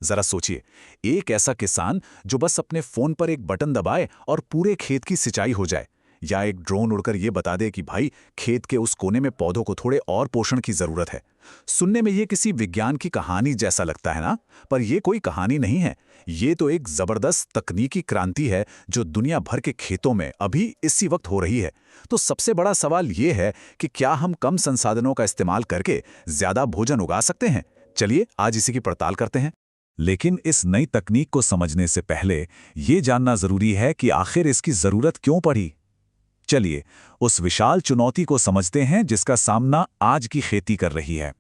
जरा सोचिए, एक ऐसा किसान जो बस अपने फोन पर एक बटन दबाए और पूरे खेत की सिंचाई हो जाए, या एक ड्रोन उड़कर यह बता दे कि भाई खेत के उस कोने में पौधों को थोड़े और पोषण की जरूरत है। सुनने में ये किसी विज्ञान की कहानी जैसा लगता है ना, पर यह कोई कहानी नहीं है। ये तो एक जबरदस्त तकनीकी क्रांति है जो दुनिया भर के खेतों में अभी इसी वक्त हो रही है। तो सबसे बड़ा सवाल ये है कि क्या हम कम संसाधनों का इस्तेमाल करके ज्यादा भोजन उगा सकते हैं? चलिए आज इसी की पड़ताल करते हैं। लेकिन इस नई तकनीक को समझने से पहले ये जानना जरूरी है कि आखिर इसकी जरूरत क्यों पड़ी। चलिए उस विशाल चुनौती को समझते हैं जिसका सामना आज की खेती कर रही है।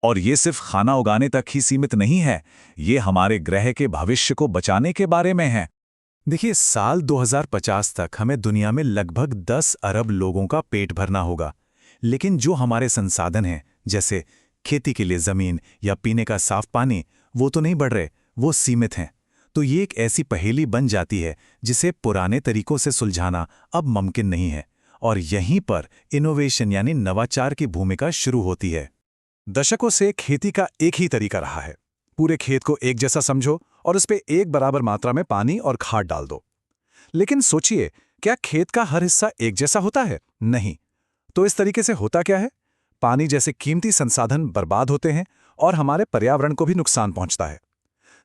और ये सिर्फ खाना उगाने तक ही सीमित नहीं है, ये हमारे ग्रह के भविष्य को बचाने के बारे में है। देखिए, साल 2050 तक हमें दुनिया में लगभग 10 अरब लोगों का पेट भरना होगा। लेकिन जो हमारे संसाधन हैं, जैसे खेती के लिए ज़मीन या पीने का साफ पानी, वो तो नहीं बढ़ रहे, वो सीमित हैं। तो ये एक ऐसी पहेली बन जाती है जिसे पुराने तरीकों से सुलझाना अब मुमकिन नहीं है। और यहीं पर इनोवेशन यानी नवाचार की भूमिका शुरू होती है। दशकों से खेती का एक ही तरीका रहा है। पूरे खेत को एक जैसा समझो और उस पे एक बराबर मात्रा में पानी और खाद डाल दो। लेकिन सोचिए, क्या खेत का हर हिस्सा एक जैसा होता है? नहीं। तो इस तरीके से होता क्या है? पानी जैसे कीमती संसाधन बर्बाद होते हैं और हमारे पर्यावरण को भी नुकसान पहुंचता है।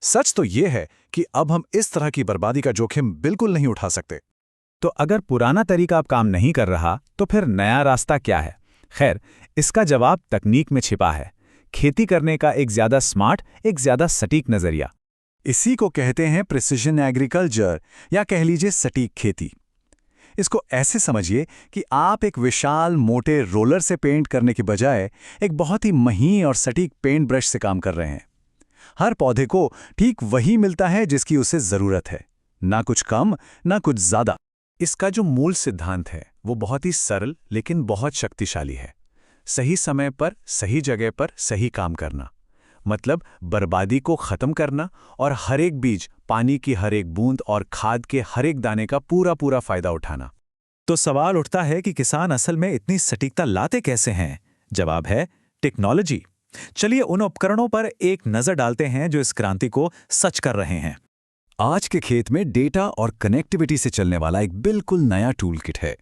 सच तो यह है कि अब हम इस तरह की बर्बादी का जोखिम बिल्कुल नहीं उठा सकते। तो अगर पुराना तरीका अब काम नहीं कर रहा, तो फिर नया रास्ता क्या है? खैर, इसका जवाब तकनीक में छिपा है। खेती करने का एक ज्यादा स्मार्ट, एक ज्यादा सटीक नजरिया। इसी को कहते हैं प्रिसिजन एग्रीकल्चर, या कह लीजिए सटीक खेती। इसको ऐसे समझिए कि आप एक विशाल मोटे रोलर से पेंट करने के बजाय एक बहुत ही महीन और सटीक पेंट ब्रश से काम कर रहे हैं। हर पौधे को ठीक वही मिलता है जिसकी उसे जरूरत है, ना कुछ कम ना कुछ ज्यादा। इसका जो मूल सिद्धांत है वो बहुत ही सरल लेकिन बहुत शक्तिशाली है। सही समय पर सही जगह पर सही काम करना, मतलब बर्बादी को खत्म करना और हर एक बीज, पानी की हर एक बूंद और खाद के हर एक दाने का पूरा पूरा फायदा उठाना। तो सवाल उठता है कि किसान असल में इतनी सटीकता लाते कैसे हैं? जवाब है टेक्नोलॉजी। चलिए उन उपकरणों पर एक नजर डालते हैं जो इस क्रांति को सच कर रहे हैं। आज के खेत में डेटा और कनेक्टिविटी से चलने वाला एक बिल्कुल नया टूल किट है।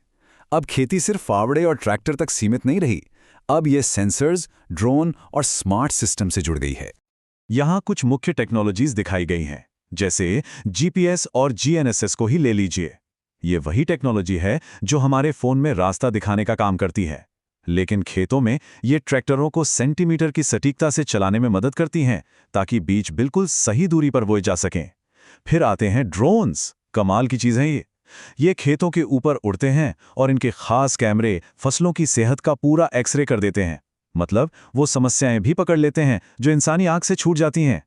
अब खेती सिर्फ फावड़े और ट्रैक्टर तक सीमित नहीं रही। अब ये सेंसर्स, ड्रोन और स्मार्ट सिस्टम से जुड़ गई है। यहाँ कुछ मुख्य टेक्नोलॉजीज दिखाई गई हैं, जैसे जीपीएस और जीएनएसएस को ही ले लीजिए। ये वही टेक्नोलॉजी है जो हमारे फोन में रास्ता दिखाने का काम करती है, लेकिन खेतों में ये ट्रैक्टरों को सेंटीमीटर की सटीकता से चलाने में मदद करती हैं ताकि बीज बिल्कुल सही दूरी पर बोए जा सकें। फिर आते हैं ड्रोन्स। कमाल की चीज़ है ये खेतों के ऊपर उड़ते हैं और इनके खास कैमरे फसलों की सेहत का पूरा एक्सरे कर देते हैं। मतलब वो समस्याएं भी पकड़ लेते हैं जो इंसानी आंख से छूट जाती हैं।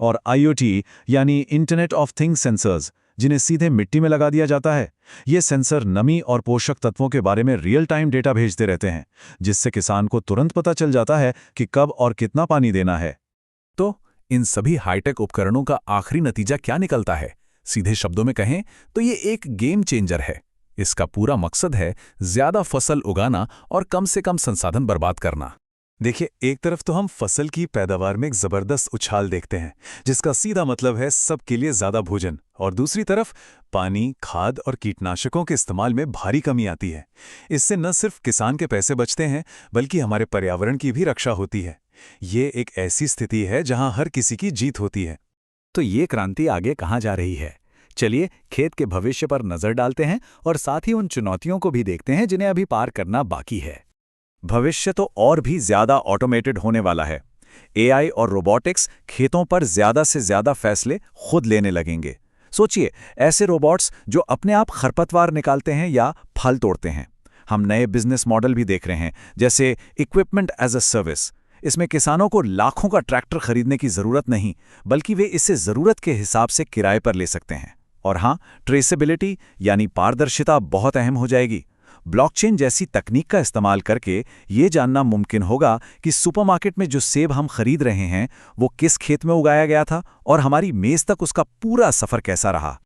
और आईओटी यानी इंटरनेट ऑफ थिंग्स सेंसर्स, जिन्हें सीधे मिट्टी में लगा दिया जाता है। ये सेंसर नमी और पोषक तत्वों के बारे में रियल टाइम डेटा भेजते रहते हैं, जिससे किसान को तुरंत पता चल जाता है कि कब और कितना पानी देना है। तो इन सभी हाईटेक उपकरणों का आखिरी नतीजा क्या निकलता है? सीधे शब्दों में कहें तो ये एक गेम चेंजर है। इसका पूरा मकसद है ज्यादा फसल उगाना और कम से कम संसाधन बर्बाद करना। देखिए, एक तरफ तो हम फसल की पैदावार में एक जबरदस्त उछाल देखते हैं, जिसका सीधा मतलब है सबके लिए ज्यादा भोजन, और दूसरी तरफ पानी, खाद और कीटनाशकों के इस्तेमाल में भारी कमी आती है। इससे न सिर्फ किसान के पैसे बचते हैं, बल्कि हमारे पर्यावरण की भी रक्षा होती है। ये एक ऐसी स्थिति है जहां हर किसी की जीत होती है। तो ये क्रांति आगे कहाँ जा रही है? चलिए खेत के भविष्य पर नजर डालते हैं और साथ ही उन चुनौतियों को भी देखते हैं जिन्हें अभी पार करना बाकी है। भविष्य तो और भी ज्यादा ऑटोमेटेड होने वाला है। एआई और रोबोटिक्स खेतों पर ज्यादा से ज्यादा फैसले खुद लेने लगेंगे। सोचिए, ऐसे रोबोट्स जो अपने आप खरपतवार निकालते हैं या फल तोड़ते हैं। हम नए बिजनेस मॉडल भी देख रहे हैं, जैसे इक्विपमेंट एज अ सर्विस। इसमें किसानों को लाखों का ट्रैक्टर खरीदने की जरूरत नहीं, बल्कि वे इसे जरूरत के हिसाब से किराए पर ले सकते हैं। और हाँ, ट्रेसेबिलिटी यानी पारदर्शिता बहुत अहम हो जाएगी। ब्लॉकचेन जैसी तकनीक का इस्तेमाल करके ये जानना मुमकिन होगा कि सुपरमार्केट में जो सेब हम खरीद रहे हैं वो किस खेत में उगाया गया था और हमारी मेज तक उसका पूरा सफर कैसा रहा।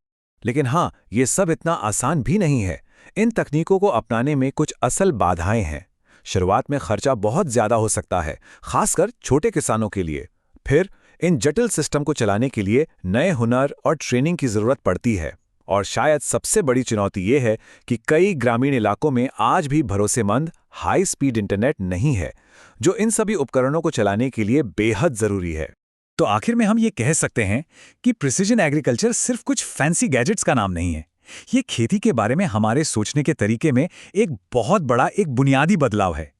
लेकिन हाँ, ये सब इतना आसान भी नहीं है। इन तकनीकों को अपनाने में कुछ असल बाधाएं हैं। शुरुआत में खर्चा बहुत ज्यादा हो सकता है, खासकर छोटे किसानों के लिए। फिर इन जटिल सिस्टम को चलाने के लिए नए हुनर और ट्रेनिंग की जरूरत पड़ती है। और शायद सबसे बड़ी चुनौती ये है कि कई ग्रामीण इलाकों में आज भी भरोसेमंद हाई स्पीड इंटरनेट नहीं है, जो इन सभी उपकरणों को चलाने के लिए बेहद जरूरी है। तो आखिर में हम ये कह सकते हैं कि प्रिसिजन एग्रीकल्चर सिर्फ कुछ फैंसी गैजेट्स का नाम नहीं है। ये खेती के बारे में हमारे सोचने के तरीके में एक बहुत बड़ा, एक बुनियादी बदलाव है।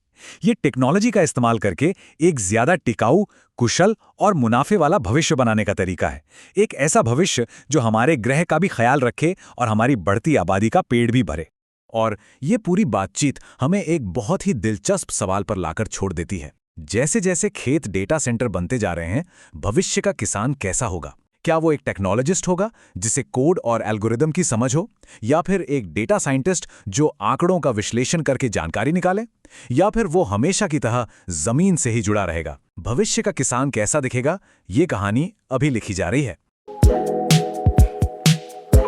ये टेक्नोलॉजी का इस्तेमाल करके एक ज्यादा टिकाऊ, कुशल और मुनाफे वाला भविष्य बनाने का तरीका है। एक ऐसा भविष्य जो हमारे ग्रह का भी ख्याल रखे और हमारी बढ़ती आबादी का पेट भी भरे। और ये पूरी बातचीत हमें एक बहुत ही दिलचस्प सवाल पर लाकर छोड़ देती है। जैसे जैसे खेत डेटा सेंटर बनते जा रहे हैं, भविष्य का किसान कैसा होगा? क्या वो एक टेक्नोलॉजिस्ट होगा जिसे कोड और एल्गोरिदम की समझ हो, या फिर एक डेटा साइंटिस्ट जो आंकड़ों का विश्लेषण करके जानकारी निकाले, या फिर वो हमेशा की तरह जमीन से ही जुड़ा रहेगा? भविष्य का किसान कैसा दिखेगा, ये कहानी अभी लिखी जा रही है।